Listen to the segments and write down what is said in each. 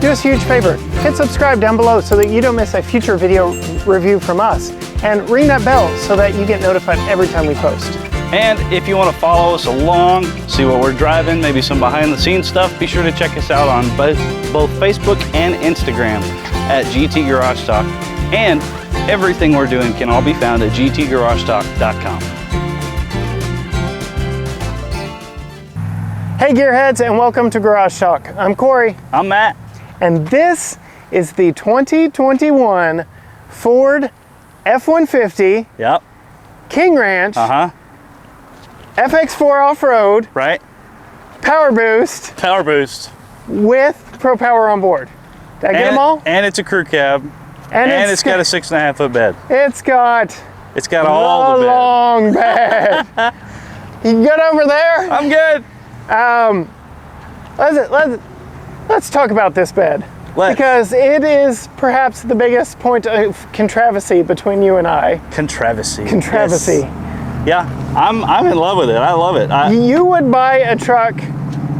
do us a huge favor. Hit subscribe down below so that you don't miss a future video review from us. And ring that bell so that you get notified every time we post. And if you want to follow us along, see what we're driving, maybe some behind the scenes stuff, be sure to check us out on both Facebook and Instagram at GT Garage Talk. And everything we're doing can all be found at gtgaragetalk.com. Hey Gearheads, and welcome to Garage Talk. I'm Corey. I'm Matt. And this is the 2021 Ford F-150 Yep. King Ranch FX4 off-road, right? Powerboost. Powerboost. With Pro Power on board. Did I get them all? And it's a crew cab. And it's got a 6.5 foot bed. It's got all the bed. Long bed. You good over there? I'm good. Let's talk about this bed. Because it is perhaps the biggest point of controversy between you and I. Controversy. Controversy. Yes. Yeah, I'm in love with it. I love it. You would buy a truck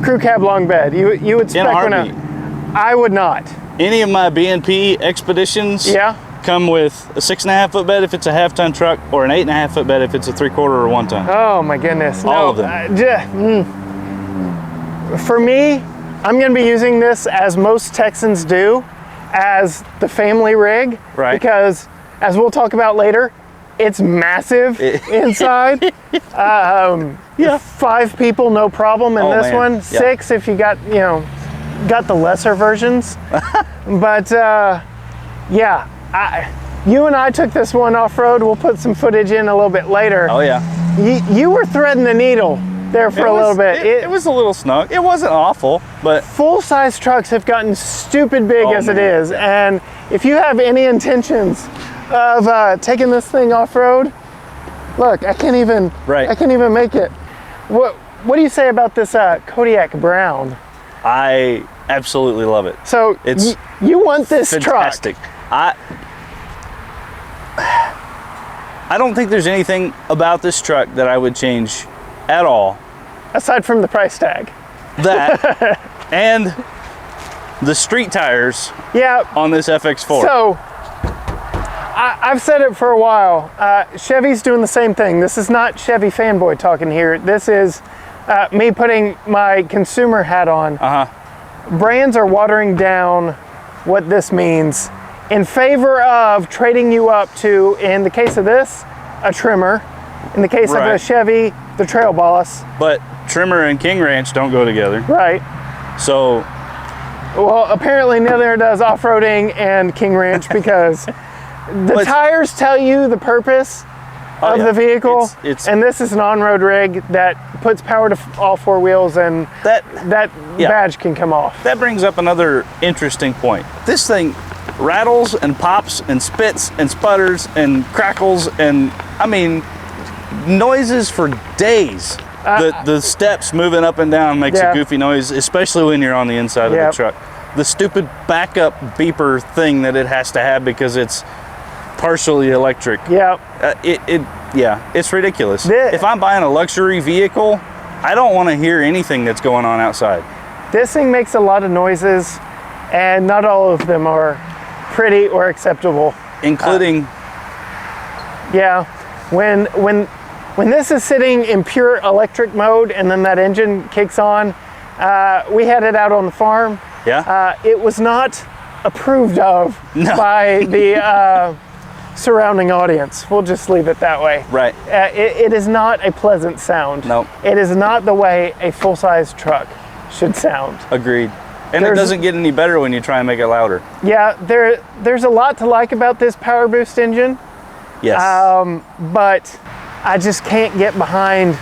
crew cab long bed. You would spec one out. I would not. Any of my B&P expeditions come with a 6.5 foot bed if it's a half-ton truck, or an 8.5 foot bed if it's a 3/4 or 1 ton. Oh my goodness. All of them. For me, I'm going to be using this, as most Texans do, as the family rig. Right. Because, as we'll talk about later, it's massive inside. 5 people, no problem in this one. 6 if you got, got the lesser versions. But yeah, you and I took this one off-road. We'll put some footage in a little bit later. Oh yeah. You were threading the needle there for a little bit. It was a little snug. It wasn't awful, but full-size trucks have gotten stupid big as it is. And if you have any intentions of taking this thing off-road, look, I can't even make it. What do you say about this Kodiak Brown? I absolutely love it. So it's you want this fantastic. truck? I don't think there's anything about this truck that I would change at all, aside from the price tag. That and the street tires. On this FX4. So I've said it for a while. Chevy's doing the same thing. This is not Chevy fanboy talking here. This is me putting my consumer hat on. Brands are watering down what this means in favor of trading you up to, in the case of this, a trimmer. In the case of a Chevy, the Trail Boss. But trimmer and King Ranch don't go together. Right. So. Well, apparently neither does off-roading and King Ranch, because the tires tell you the purpose of the vehicle, and this is an on-road rig that puts power to all 4 wheels, and that badge can come off. That brings up another interesting point. This thing rattles and pops and spits and sputters and crackles, and I mean, noises for days. The steps moving up and down makes a goofy noise, especially when you're on the inside of the truck. The stupid backup beeper thing that it has to have because it's partially electric. It's ridiculous. If I'm buying a luxury vehicle, I don't want to hear anything that's going on outside. This thing makes a lot of noises, and not all of them are pretty or acceptable. Including when this is sitting in pure electric mode and then that engine kicks on, we had it out on the farm. It was not approved of by the surrounding audience. We'll just leave it that way. Right. It is not a pleasant sound. No. It is not the way a full-size truck should sound. Agreed. And it doesn't get any better when you try and make it louder. Yeah, there's a lot to like about this Powerboost engine. Yes. But I just can't get behind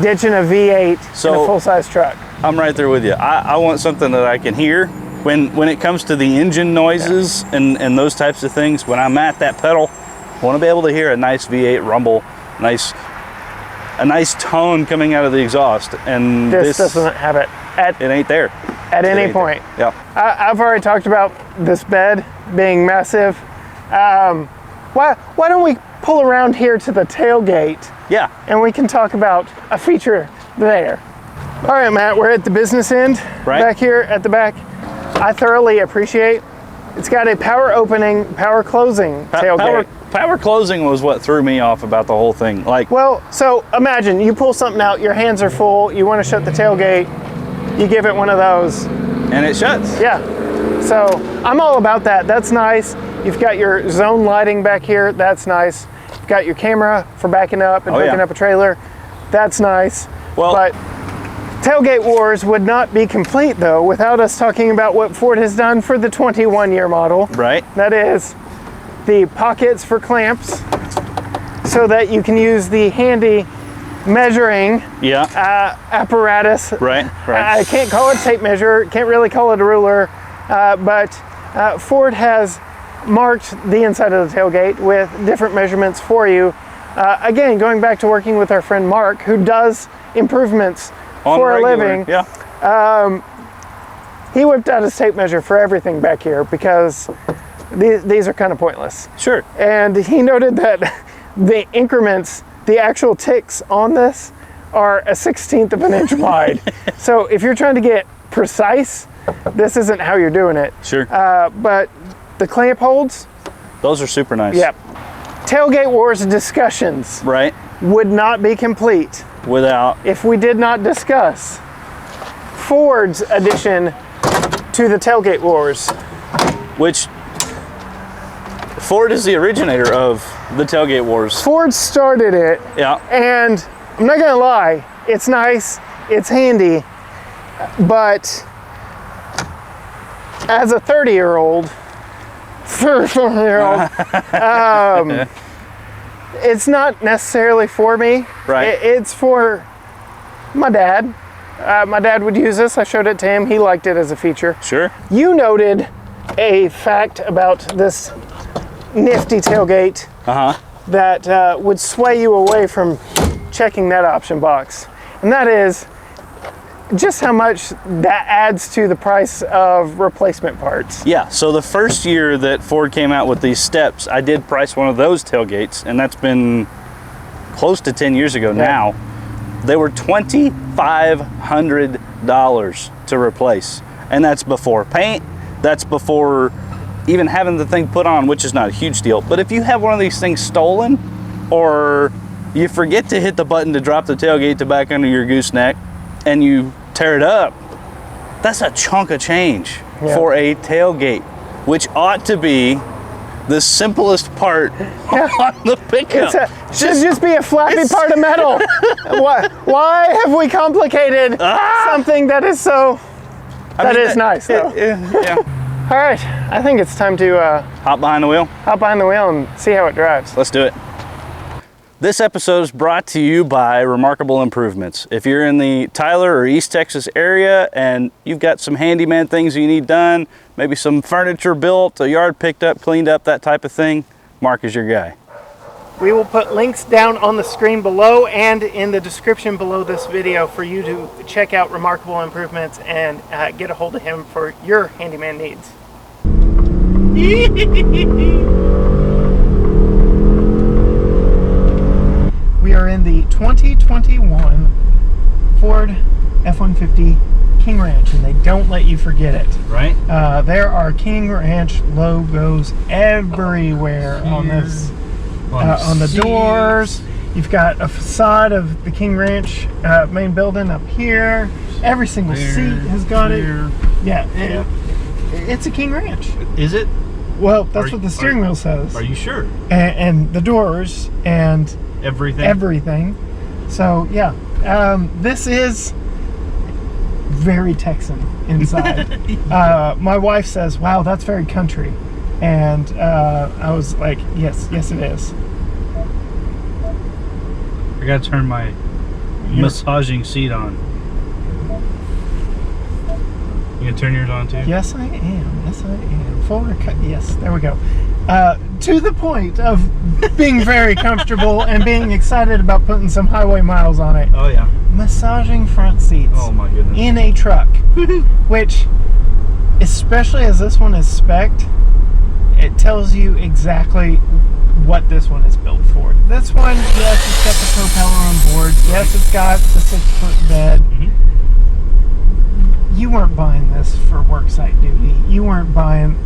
ditching a V8 in a full-size truck. I'm right there with you. I want something that I can hear. When it comes to the engine noises and those types of things, when I'm at that pedal, I want to be able to hear a nice V8 rumble, a nice tone coming out of the exhaust. And this doesn't have it. It ain't there. At any point. Yeah. I've already talked about this bed being massive. Why don't we pull around here to the tailgate? Yeah. And we can talk about a feature there. All right, Matt, we're at the business end, back here at the back. I thoroughly appreciate. It's got a power opening, power closing tailgate. Power closing was what threw me off about the whole thing. Like, well, so imagine you pull something out, your hands are full, you want to shut the tailgate, you give it one of those. And it shuts. Yeah. So I'm all about that. That's nice. You've got your zone lighting back here. That's nice. You've got your camera for backing up and hooking up a trailer. That's nice. Well, but Tailgate Wars would not be complete though without us talking about what Ford has done for the 21-year model. Right. That is the pockets for clamps so that you can use the handy measuring apparatus. Right. I can't call it a tape measure, can't really call it a ruler, but Ford has marked the inside of the tailgate with different measurements for you. Again, going back to working with our friend Mark, who does improvements for a living. Yeah. He whipped out his tape measure for everything back here because these are kind of pointless. Sure. And he noted that the increments, the actual ticks on this are a 1/16 of an inch wide. So if you're trying to get precise, this isn't how you're doing it. Sure. But the clamp holds, those are super nice. Yep. Tailgate Wars discussions would not be complete if we did not discuss Ford's addition to the Tailgate Wars. Which Ford is the originator of the Tailgate Wars. Ford started it. Yeah. And I'm not gonna lie, it's nice, it's handy, but as a 34-year-old, it's not necessarily for me. Right. It's for my dad. My dad would use this. I showed it to him. He liked it as a feature. Sure. You noted a fact about this nifty tailgate that would sway you away from checking that option box. And that is just how much that adds to the price of replacement parts. Yeah, so the first year that Ford came out with these steps, I did price one of those tailgates, and that's been close to 10 years ago now. They were $2,500 to replace. And that's before paint, that's before even having the thing put on, which is not a huge deal. But if you have one of these things stolen, or you forget to hit the button to drop the tailgate to back under your gooseneck, and you tear it up, that's a chunk of change for a tailgate, which ought to be the simplest part on the pickup. Should just be a flappy part of metal. Why have we complicated something that is so, that is nice though. Yeah. All right, I think it's time to hop behind the wheel. Hop behind the wheel and see how it drives. Let's do it. This episode is brought to you by Remarkable Improvements. If you're in the Tyler or East Texas area and you've got some handyman things you need done, maybe some furniture built, a yard picked up, cleaned up, that type of thing, Mark is your guy. We will put links down on the screen below and in the description below this video for you to check out Remarkable Improvements and get a hold of him for your handyman needs. We are in the 2021 Ford F-150 King Ranch, and they don't let you forget it. Right. There are King Ranch logos everywhere on this, on the doors. You've got a facade of the King Ranch main building up here. Every single seat has got it. Yeah, it's a King Ranch. Is it? Well, that's what the steering wheel says. Are you sure? And the doors and everything. So yeah, this is very Texan inside. My wife says, "Wow, that's very country," and I was like, "Yes, it is." I gotta turn my massaging seat on. You gonna turn yours on too? Yes, I am. Forward cut. Yes, there we go. To the point of being very comfortable and being excited about putting some highway miles on it. Oh yeah. Massaging front seats. Oh my goodness. In a truck, which, especially as this one is spec'd, it tells you exactly what this one is built for. This one, yes, it's got the propeller on board. Yes, it's got the 6-foot bed. you weren't buying this for worksite duty. You weren't buying.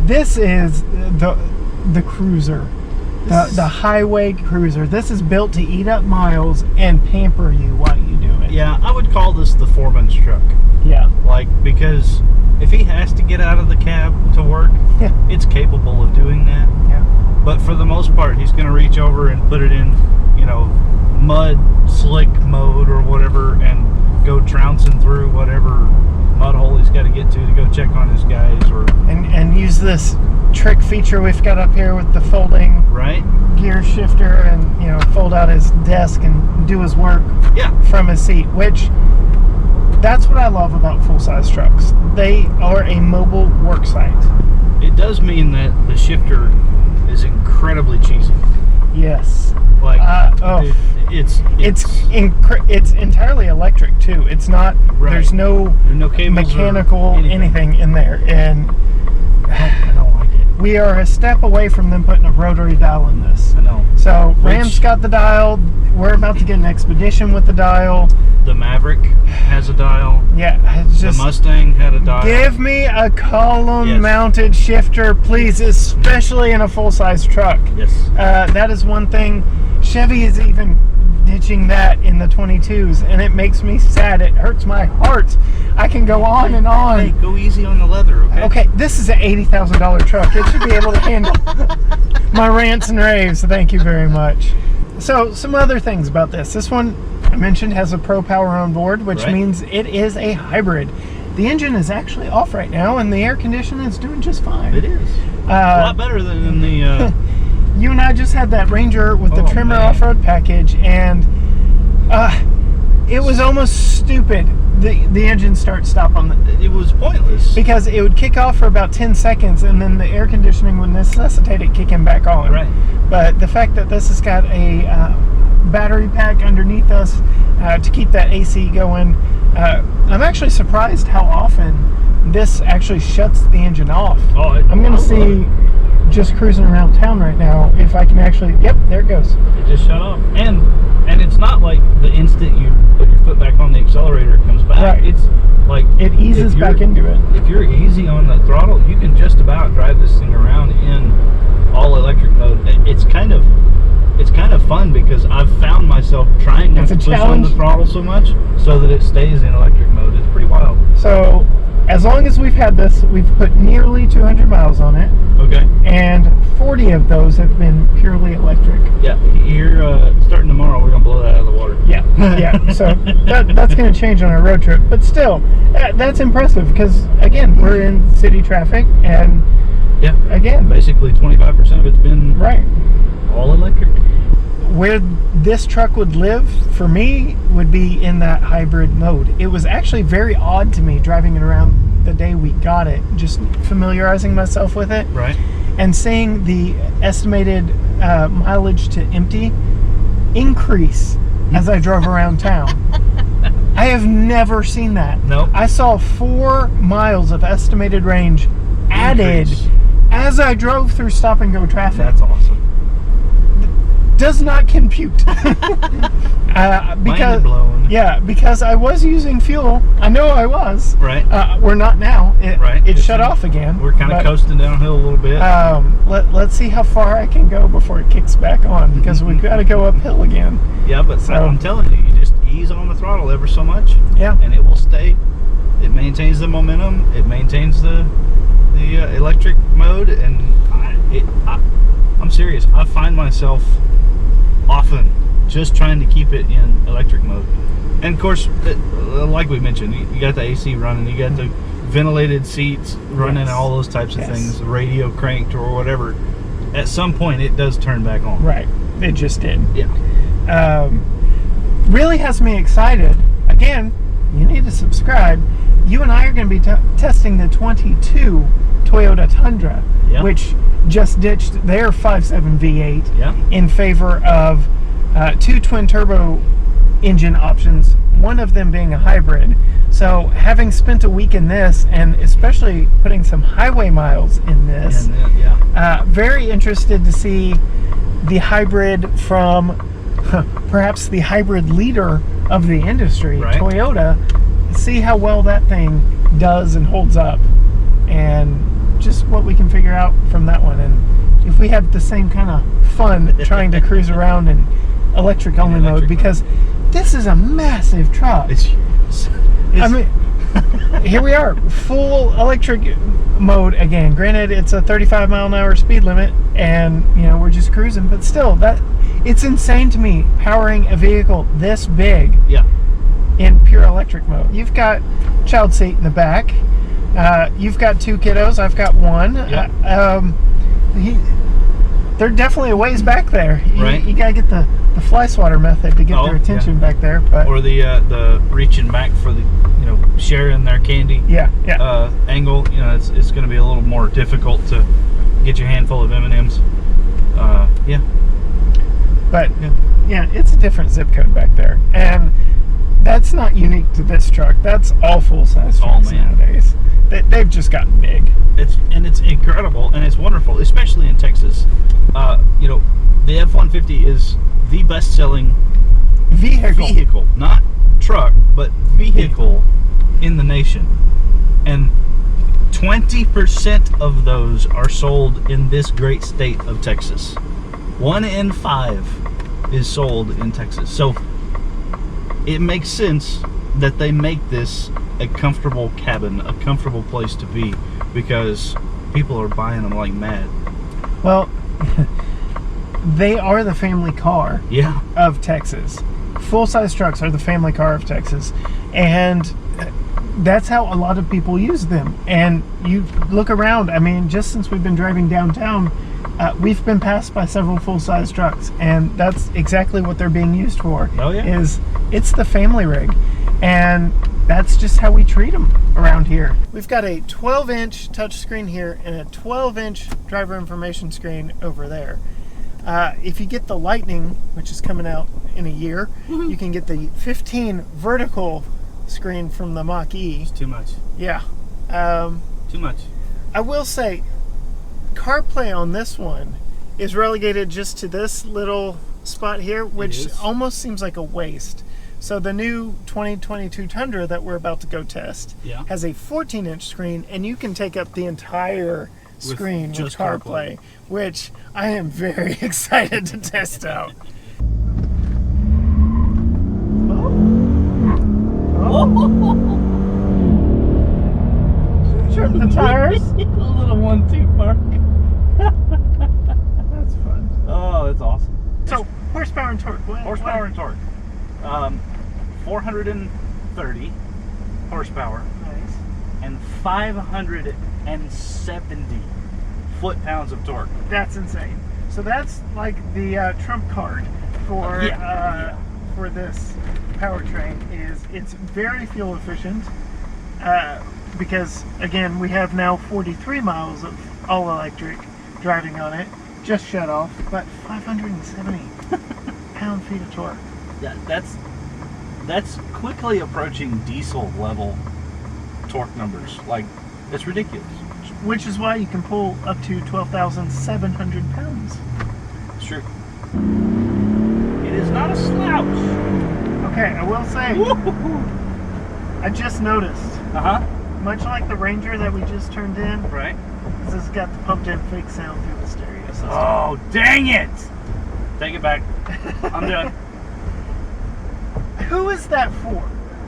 This is the cruiser, the highway cruiser. This is built to eat up miles and pamper you while you do it. Yeah, I would call this the foreman's truck. Yeah. Like, because if he has to get out of the cab to work, it's capable of doing that. Yeah. But for the most part, he's going to reach over and put it in, you know, mud slick mode or whatever, and go trouncing through whatever mud hole he's got to get to go check on his guys, or and use this trick feature we've got up here with the folding right gear shifter, and, you know, fold out his desk and do his work from his seat, which that's what I love about full-size trucks. They are a mobile work site. It does mean that the shifter is incredibly cheesy. Yes. Like it's entirely electric too. It's not. Right. There's no cables mechanical anything in there, and I don't like it. we are a step away from them putting a rotary dial in this. I know. So Ram's got the dial. We're about to get an Expedition with the dial. The Maverick has a dial. Yeah, it's just the Mustang had a dial. Give me a column-mounted shifter, please, especially in a full-size truck. Yes. That is one thing. Chevy is even ditching that in the 22s, and it makes me sad. It hurts my heart. I can go on and on. Hey, go easy on the leather, okay? Okay, this is an $80,000 truck. It should be able to handle my rants and raves. Thank you very much. So, some other things about this. This one, I mentioned, has a Pro Power on board, which means it is a hybrid. The engine is actually off right now, and the air conditioning is doing just fine. It is. A lot better than the... You and I just had that Ranger with the trimmer off-road package, and it was almost stupid. The engine stop on the... It was pointless. Because it would kick off for about 10 seconds, and then the air conditioning would necessitate it kicking back on. Right. But the fact that this has got a battery pack underneath us to keep that AC going, I'm actually surprised how often this actually shuts the engine off. I'm going to see, just cruising around town right now, if I can actually... Yep, there it goes. It just shut off. And it's not like the instant you put your foot back on the accelerator, it comes back. Right. It's like... It eases back into it. If you're easy on the throttle, you can just about drive this thing around in all electric mode. It's kind of fun, because I've found myself trying not to push on the throttle so much so that it stays in electric mode. It's pretty wild. So, as long as we've had this, we've put nearly 200 miles on it. Okay. And 40 of those have been purely electric. Yeah, here, starting tomorrow, we're going to blow that out of the water. Yeah, yeah. So that's going to change on our road trip. But still, that's impressive, because, again, we're in city traffic, and, again, basically 25% of it's been all electric. Where this truck would live, for me, would be in that hybrid mode. It was actually very odd to me driving it around the day we got it, just familiarizing myself with it. Right. And seeing the estimated mileage to empty increase as I drove around town. I have never seen that. Nope. I saw 4 miles of estimated range added as I drove through stop and go traffic. That's awesome. Does not compute. Mind blown. Yeah, because I was using fuel. I know I was. Right. We're not now. It shut off again. We're kind of coasting downhill a little bit. Let's see how far I can go before it kicks back on, because we've got to go uphill again. Yeah, but I'm telling you, you just ease on the throttle ever so much. Yeah. And it will stay. It maintains the momentum. It maintains the electric mode, and I'm serious. I find myself often just trying to keep it in electric mode. And of course, like we mentioned, you got the AC running, you got the ventilated seats running, and all those types of things, the radio cranked or whatever. At some point, it does turn back on. Right. It just did. Yeah. Really has me excited. Again, you need to subscribe. You and I are going to be testing the 22 Toyota Tundra, which just ditched their 5.7 V8 in favor of 2 twin turbo engine options, one of them being a hybrid. So having spent a week in this, and especially putting some highway miles in this, very interested to see the hybrid from perhaps the hybrid leader of the industry, Toyota, see how well that thing does and holds up, and just what we can figure out from that one. And if we have the same kind of fun trying to cruise around in electric only mode, because this is a massive truck. I mean, here we are, full electric mode again. Granted, it's a 35-mile-an-hour speed limit, and you know, we're just cruising, but still, it's insane to me powering a vehicle this big. Yeah. In pure electric mode. You've got child seat in the back. You've got 2 kiddos. I've got 1. Yeah. They're definitely a ways back there. Right. You gotta get the fly swatter method to get their attention back there. But or the reaching back for the sharing their candy. Yeah. Angle. It's going to be a little more difficult to get your handful of M&Ms. Yeah. But yeah, it's a different zip code back there, and that's not unique to this truck. That's all full-size trucks nowadays. They've just gotten big. It's incredible, and it's wonderful, especially in Texas. The F-150 is the best-selling vehicle, not truck, but vehicle in the nation. And 20% of those are sold in this great state of Texas. 1 in 5 is sold in Texas. So it makes sense that they make this a comfortable cabin, a comfortable place to be, because people are buying them like mad. Well, they are the family car of Texas. Full-size trucks are the family car of Texas, and that's how a lot of people use them. And you look around, I mean, just since we've been driving downtown, we've been passed by several full-size trucks, and that's exactly what they're being used for. Oh, yeah. It's the family rig, and that's just how we treat them around here. We've got a 12-inch touchscreen here and a 12-inch driver information screen over there. If you get the Lightning, which is coming out in a year, you can get the 15 vertical screen from the Mach-E. It's too much. Yeah. Too much. I will say, CarPlay on this one is relegated just to this little spot here, which almost seems like a waste. So the new 2022 Tundra that we're about to go test has a 14-inch screen, and you can take up the entire screen with CarPlay, which I am very excited to test out. Trim the tires. A little 1-2 park. That's fun. Oh, that's awesome. So, horsepower and torque. Horsepower and torque. 430 horsepower. Nice. And 570 foot-pounds of torque. That's insane. So that's like the trump card for this powertrain. It's very fuel efficient because again we have now 43 miles of all electric driving on it, just shut off, but 570 pound-feet of torque. Yeah, that's quickly approaching diesel level torque numbers. Like, it's ridiculous. Which is why you can pull up to 12,700 pounds. It's true. It is not a slouch. Okay, I will say, I just noticed, much like the Ranger that we just turned in, right? This has got the pumped-in fake sound through the stereo system. Oh, dang it! Take it back. I'm done. Who is that for?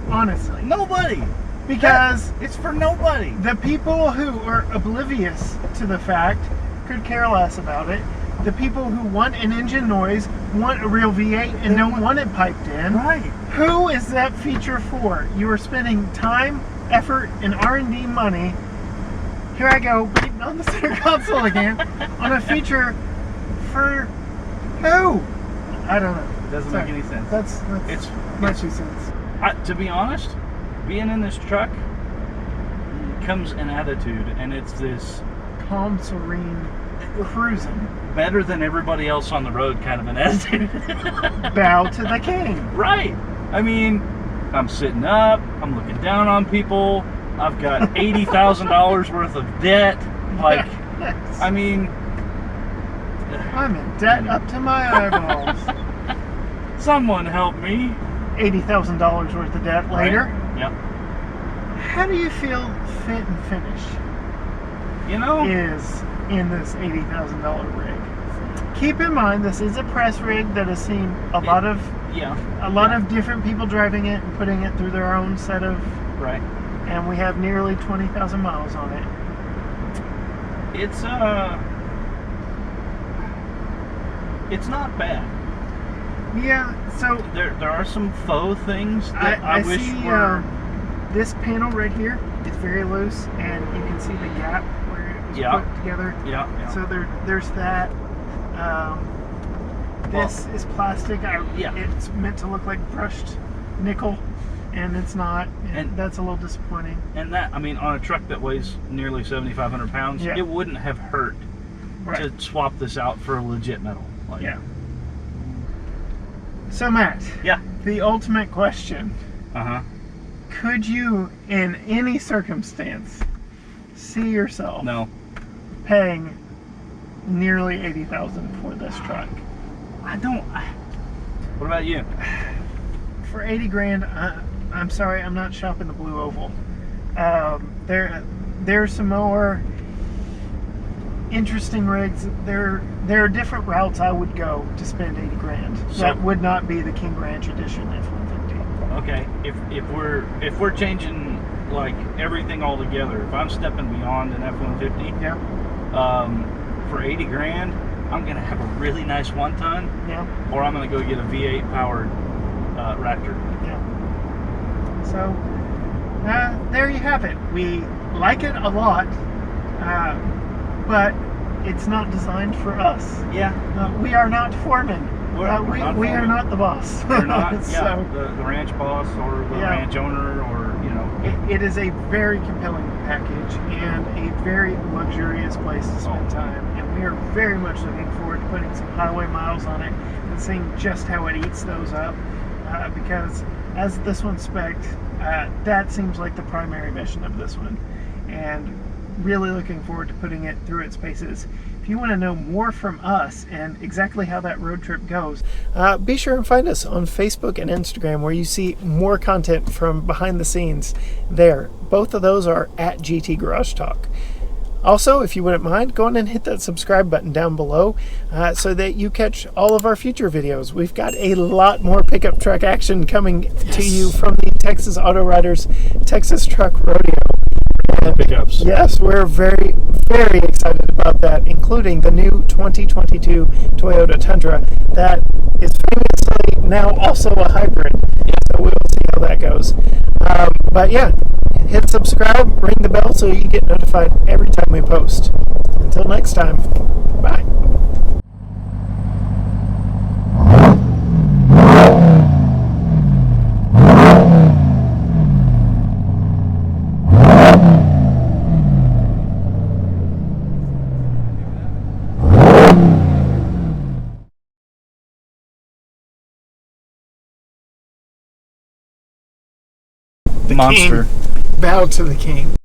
Honestly. Nobody. Because it's for nobody. The people who are oblivious to the fact could care less about it. The people who want an engine noise, want a real V8, and don't want it piped in. Right. Who is that feature for? You are spending time, effort, and R&D money. Here I go, beating on the center console again, on a feature for who? I don't know. It doesn't make any sense. That's my 2 cents. To be honest, being in this truck comes an attitude, and it's this calm, serene cruising. Better than everybody else on the road kind of an attitude. Bow to the king. Right. I mean, I'm sitting up, I'm looking down on people, I've got $80,000 worth of debt. Like, yes. I mean, I'm in debt up to my eyeballs. Someone help me. $80,000 worth of debt later. Right. Yep. How do you feel fit and finish You know, is in this $80,000 rig? Keep in mind, this is a press rig that has seen a lot of different people driving it and putting it through their own set of, right. and we have nearly 20,000 miles on it. It's not bad. Yeah, so There are some faux things that I wish see, were. this panel right here is very loose, and you can see the gap where it was put together. Yeah. So there's that. This is plastic. It's meant to look like brushed nickel, and it's not. And that's a little disappointing. And that, I mean, on a truck that weighs nearly 7,500 pounds, it wouldn't have hurt to swap this out for a legit metal. Yeah. So Matt. Yeah. The ultimate question. Could you, in any circumstance, see yourself paying nearly $80,000 for this truck? I don't. What about you? For 80 grand, I'm sorry, I'm not shopping the Blue Oval. There's some more interesting rigs. There are different routes I would go to spend 80 grand. That would not be the King Ranch Edition F-150. Okay, if we're changing like everything all together, if I'm stepping beyond an F-150, for 80 grand, I'm gonna have a really nice 1-ton, or I'm gonna go get a V8 powered Raptor. So there you have it. We like it a lot, but it's not designed for us. We are not foremen. We are not the boss. We're not. So, the ranch boss or the ranch owner, or It is a very compelling package and a very luxurious place to spend time, and we are very much looking forward to putting some highway miles on it and seeing just how it eats those up. Because as this one's spec'd, that seems like the primary mission of this one, and really looking forward to putting it through its paces. If you want to know more from us and exactly how that road trip goes, be sure and find us on Facebook and Instagram, where you see more content from behind the scenes there. Both of those are at GT Garage Talk. Also, if you wouldn't mind, go on and hit that subscribe button down below so that you catch all of our future videos. We've got a lot more pickup truck action coming to you from the Texas Auto Riders Texas Truck Rodeo. pickups. Yes, we're very, very excited about that, including the new 2022 Toyota Tundra that is famously now also a hybrid. So we'll see how that goes. But yeah, hit subscribe, ring the bell so you get notified every time we post. Until next time, bye. Monster. King. Bow to the king.